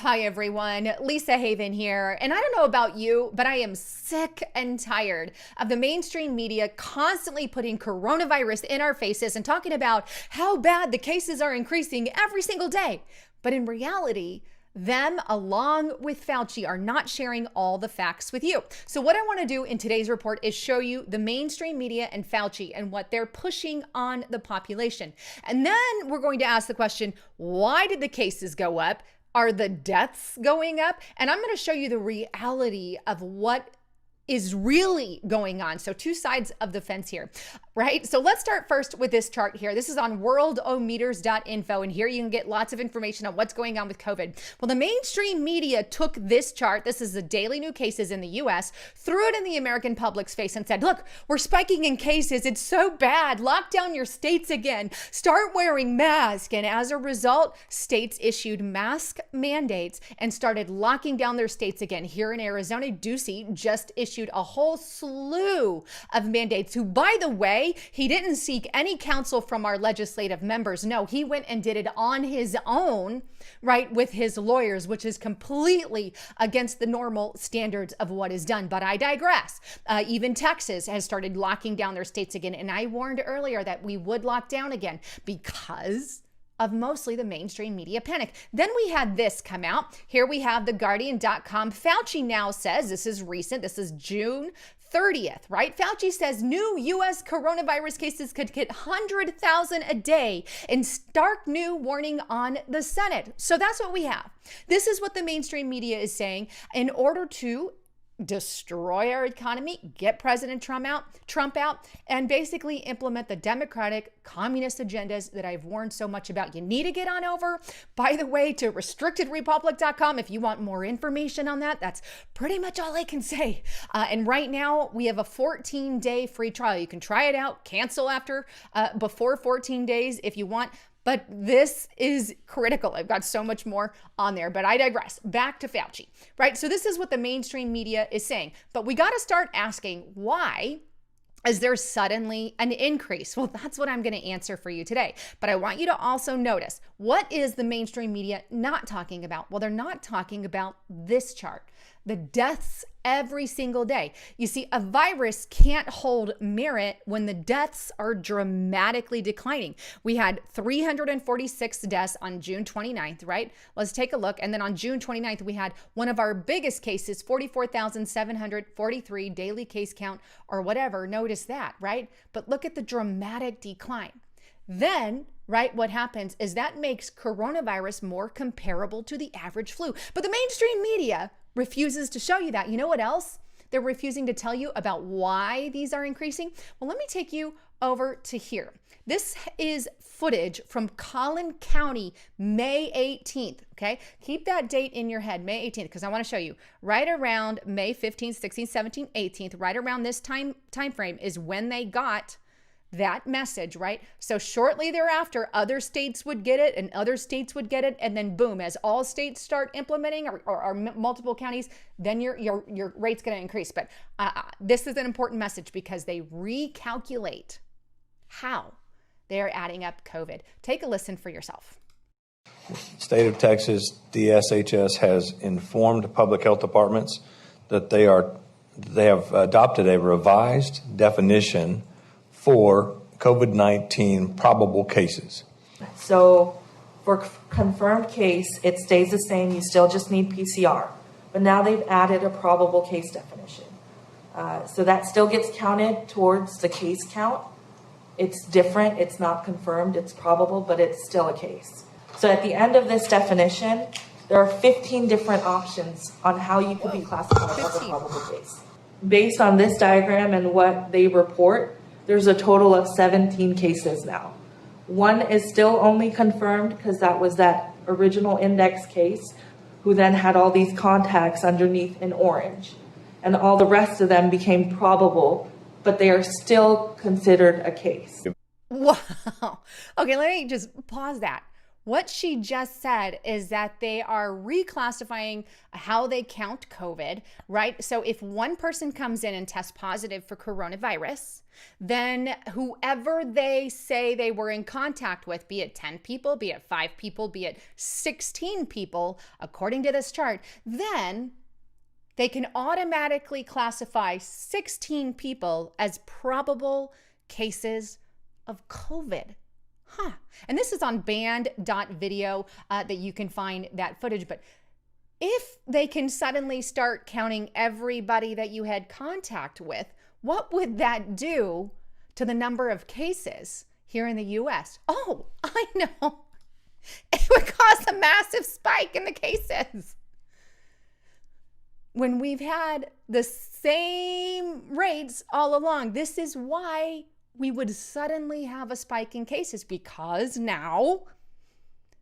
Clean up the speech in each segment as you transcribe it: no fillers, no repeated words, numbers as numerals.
Hi, everyone. Lisa Haven here. And I don't know about you, but I am sick and tired of the mainstream media constantly putting coronavirus in our faces and talking about how bad the cases are increasing every single day. But in reality, them, along with Fauci, are not sharing all the facts with you. So what I want to do in today's report is show you the mainstream media and Fauci and what they're pushing on the population. And then we're going to ask the question, why did the cases go up? Are the deaths going up? And I'm going to show you the reality of what is really going on. So two sides of the fence here, right? So let's start first with this chart here. This is on worldometers.info, and here you can get lots of information on what's going on with COVID. Well, the mainstream media took this chart, this is the daily new cases in the US, threw it in the American public's face and said, look, we're spiking in cases. It's so bad. Lock down your states again. Start wearing masks. And as a result, states issued mask mandates and started locking down their states again. Here in Arizona, Ducey just issued a whole slew of mandates, who, by the way, he didn't seek any counsel from our legislative members. No, he went and did it on his own, right, with his lawyers, which is completely against the normal standards of what is done. But I digress. Even Texas has started locking down their states again. And I warned earlier that we would lock down again because of mostly the mainstream media panic. Then we had this come out. Here we have theguardian.com. Fauci now says, this is recent, this is June 30th, right? Fauci says new U.S. coronavirus cases could hit 100,000 a day, in stark new warning on the Senate. So that's what we have. This is what the mainstream media is saying in order to destroy our economy, get President Trump out, and basically implement the Democratic communist agendas that I've warned so much about. You need to get on over, by the way, to restrictedrepublic.com if you want more information on that. That's pretty much all I can say. And right now we have a 14-day free trial. You can try it out, cancel before 14 days if you want. But this is critical. I've got so much more on there, but I digress. Back to Fauci, right? So this is what the mainstream media is saying. But we got to start asking, why is there suddenly an increase? Well, that's what I'm going to answer for you today. But I want you to also notice, what is the mainstream media not talking about? Well, they're not talking about this chart, the deaths every single day. You see, a virus can't hold merit when the deaths are dramatically declining. We had 346 deaths on June 29th, right? Let's take a look. And then on June 29th, we had one of our biggest cases, 44,743 daily case count or whatever. Notice that, right? But look at the dramatic decline. Then, right, what happens is that makes coronavirus more comparable to the average flu. But the mainstream media refuses to show you that. You know what else? They're refusing to tell you about why these are increasing. Well, let me take you over to here. This is footage from Collin County, May 18th, okay? Keep that date in your head, May 18th, because I want to show you right around May 15th, 16th, 17th, 18th, right around this time frame is when they got that message, right? So shortly thereafter, other states would get it and other states would get it. And then boom, as all states start implementing or multiple counties, then your rate's going to increase. But this is an important message because they recalculate how they're adding up COVID. Take a listen for yourself. State of Texas, DSHS has informed public health departments that they have adopted a revised definition for COVID-19 probable cases. So for confirmed case, it stays the same. You still just need PCR. But now they've added a probable case definition. So that still gets counted towards the case count. It's different. It's not confirmed. It's probable, but it's still a case. So at the end of this definition, there are 15 different options on how you could be classified as a probable case. Based on this diagram and what they report, there's a total of 17 cases now. One is still only confirmed because that was that original index case who then had all these contacts underneath in orange. And all the rest of them became probable, but they are still considered a case. Wow. Okay, let me just pause that. What she just said is that they are reclassifying how they count COVID, right? So if one person comes in and tests positive for coronavirus, then whoever they say they were in contact with, be it 10 people, be it 5 people, be it 16 people, according to this chart, then they can automatically classify 16 people as probable cases of COVID. And this is on band.video that you can find that footage. But if they can suddenly start counting everybody that you had contact with, what would that do to the number of cases here in the US? Oh, I know. It would cause a massive spike in the cases. When we've had the same rates all along, this is why we would suddenly have a spike in cases, because now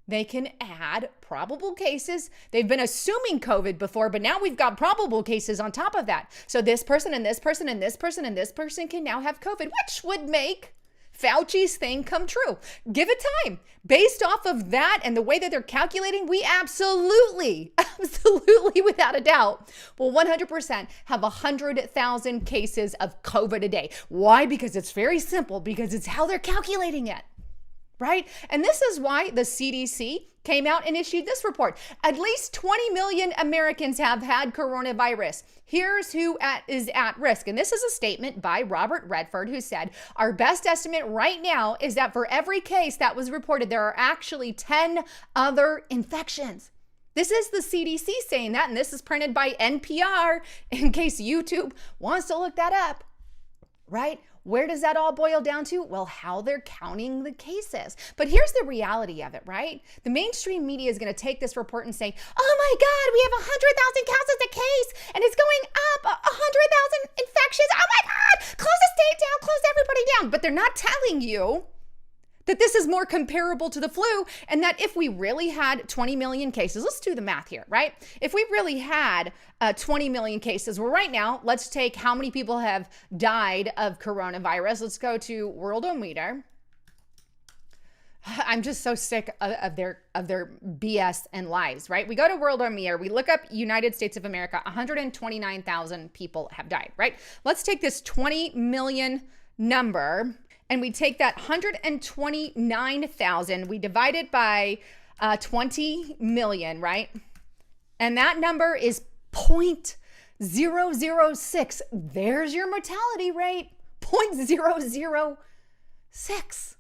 they can add probable cases. They've been assuming COVID before, but now we've got probable cases on top of that. So this person and this person and this person and this person can now have COVID, which would make Fauci's thing come true. Give it time. Based off of that and the way that they're calculating, we absolutely, without a doubt, will 100% have 100,000 cases of COVID a day. Why? Because it's very simple, because it's how they're calculating it, right? And this is why the CDC came out and issued this report. At least 20 million Americans have had coronavirus. Here's who is at risk. And this is a statement by Robert Redford, who said, our best estimate right now is that for every case that was reported, there are actually 10 other infections. This is the CDC saying that, and this is printed by NPR in case YouTube wants to look that up, right? Where does that all boil down to? Well, how they're counting the cases. But here's the reality of it, right? The mainstream media is going to take this report and say, oh my God, we have 100,000 cases a case and it's going up, 100,000 infections. Oh my God, close the state down, close everybody down. But they're not telling you that this is more comparable to the flu, and that if we really had 20 million cases, let's do the math here, right? If we really had 20 million cases, well, right now, let's take how many people have died of coronavirus. Let's go to Worldometer. I'm just so sick of their BS and lies, right? We go to Worldometer, we look up United States of America, 129,000 people have died, right? Let's take this 20 million number, and we take that 129,000, we divide it by 20 million, right? And that number is 0.006. There's your mortality rate, 0.006.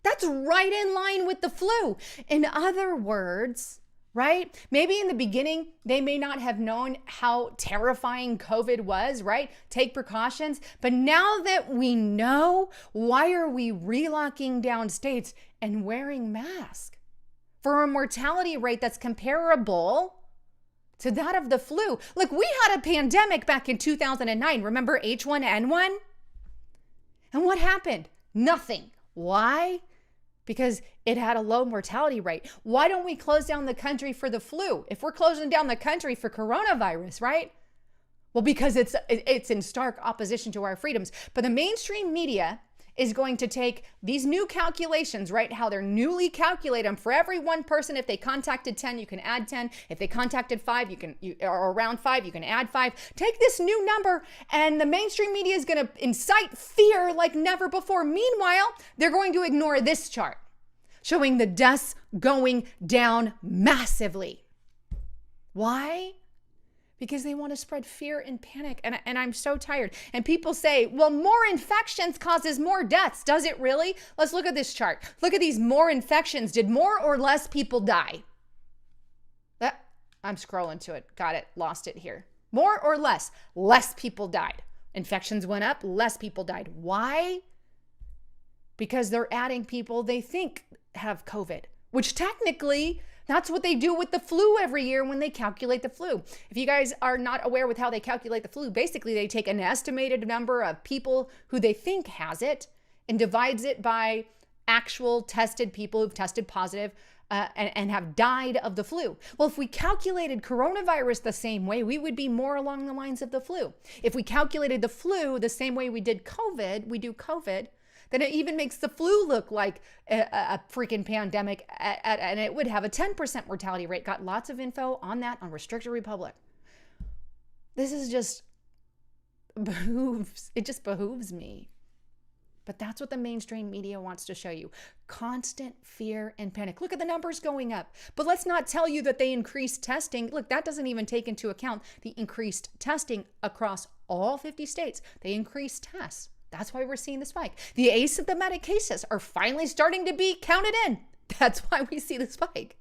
That's right in line with the flu. In other words, right? Maybe in the beginning, they may not have known how terrifying COVID was, right? Take precautions. But now that we know, why are we relocking down states and wearing masks for a mortality rate that's comparable to that of the flu? Look, we had a pandemic back in 2009. Remember H1N1? And what happened? Nothing. Why? Because it had a low mortality rate. Why don't we close down the country for the flu? If we're closing down the country for coronavirus, right? Well, because it's in stark opposition to our freedoms. But the mainstream media is going to take these new calculations, right? How they're newly calculate them. For every one person, if they contacted 10, you can add 10. If they contacted 5, or around 5, you can add 5. Take this new number, and the mainstream media is going to incite fear like never before. Meanwhile, they're going to ignore this chart showing the deaths going down massively. Why? Because they want to spread fear and panic. And I'm so tired. And people say, well, more infections causes more deaths. Does it really? Let's look at this chart. Look at these more infections. Did more or less people die? I'm scrolling to it. Got it. Lost it here. More or less? Less people died. Infections went up. Less people died. Why? Because they're adding people they think have COVID, which technically that's what they do with the flu every year when they calculate the flu. If you guys are not aware with how they calculate the flu, basically they take an estimated number of people who they think has it and divides it by actual tested people who've tested positive and have died of the flu. Well, if we calculated coronavirus the same way, we would be more along the lines of the flu. If we calculated the flu the same way we do COVID, then it even makes the flu look like a freaking pandemic, and it would have a 10% mortality rate. Got lots of info on that on Restricted Republic. This is just behooves. It just behooves me. But that's what the mainstream media wants to show you. Constant fear and panic. Look at the numbers going up. But let's not tell you that they increased testing. Look, that doesn't even take into account the increased testing across all 50 states. They increased tests. That's why we're seeing the spike. The asymptomatic cases are finally starting to be counted in. That's why we see the spike.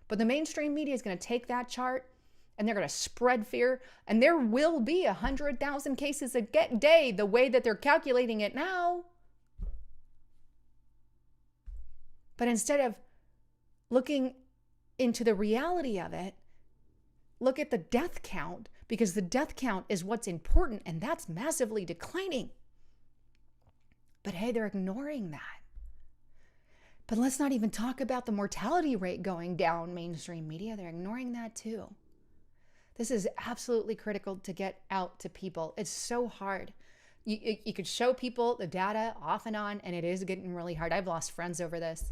But the mainstream media is going to take that chart and they're going to spread fear. And there will be 100,000 cases a day the way that they're calculating it now. But instead of looking into the reality of it, look at the death count, because the death count is what's important, and that's massively declining. But hey, they're ignoring that. But let's not even talk about the mortality rate going down, mainstream media. They're ignoring that too. This is absolutely critical to get out to people. It's so hard. You could show people the data off and on, and it is getting really hard. I've lost friends over this,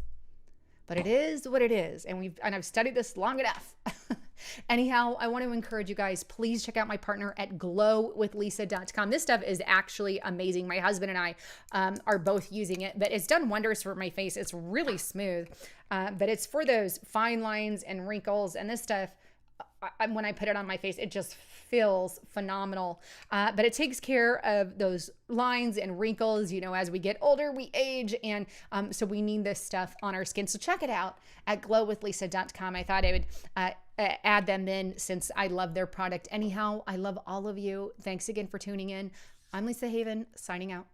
but it is what it is. And I've studied this long enough. Anyhow, I want to encourage you guys, please check out my partner at glowwithlisa.com. This stuff is actually amazing. My husband and I are both using it, but it's done wonders for my face. It's really smooth, but it's for those fine lines and wrinkles, and this stuff, when I put it on my face, it just feels phenomenal. But it takes care of those lines and wrinkles. You know, as we get older, we age. And so we need this stuff on our skin. So check it out at glowwithlisa.com. I thought I would add them in since I love their product. Anyhow, I love all of you. Thanks again for tuning in. I'm Lisa Haven, signing out.